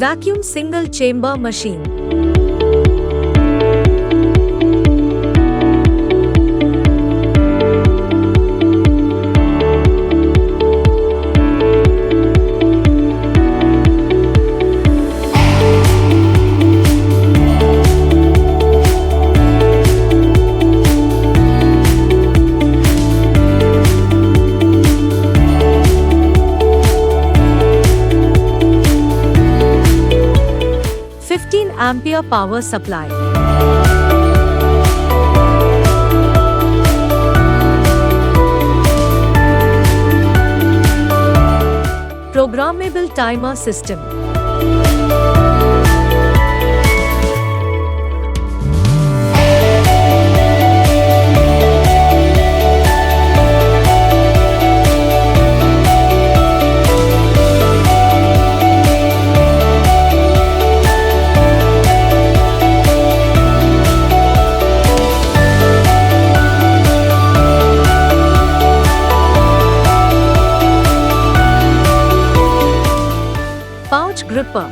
Vacuum single chamber machine. Ampere power supply. Programmable timer system. Pouch gripper.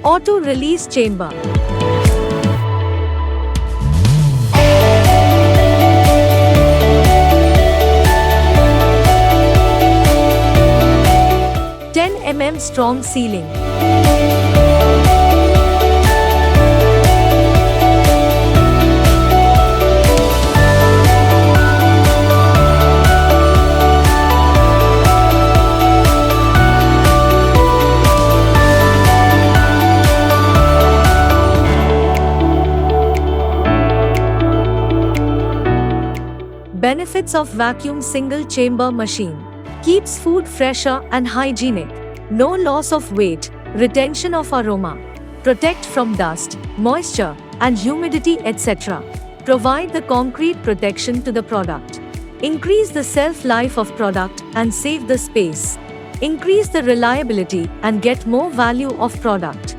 Auto release chamber. Strong sealing. Benefits of vacuum single chamber machine. Keeps food fresher and hygienic. No loss of weight, retention of aroma. Protect from dust, moisture, and humidity, etc. Provide the concrete protection to the product. Increase the shelf life of product and save the space. Increase the reliability and get more value of product.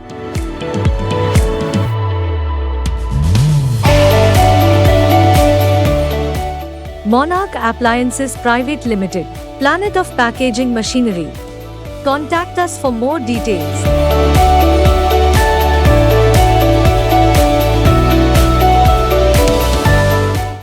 Monarch Appliances Private Limited, Planet of Packaging Machinery. Contact us for more details.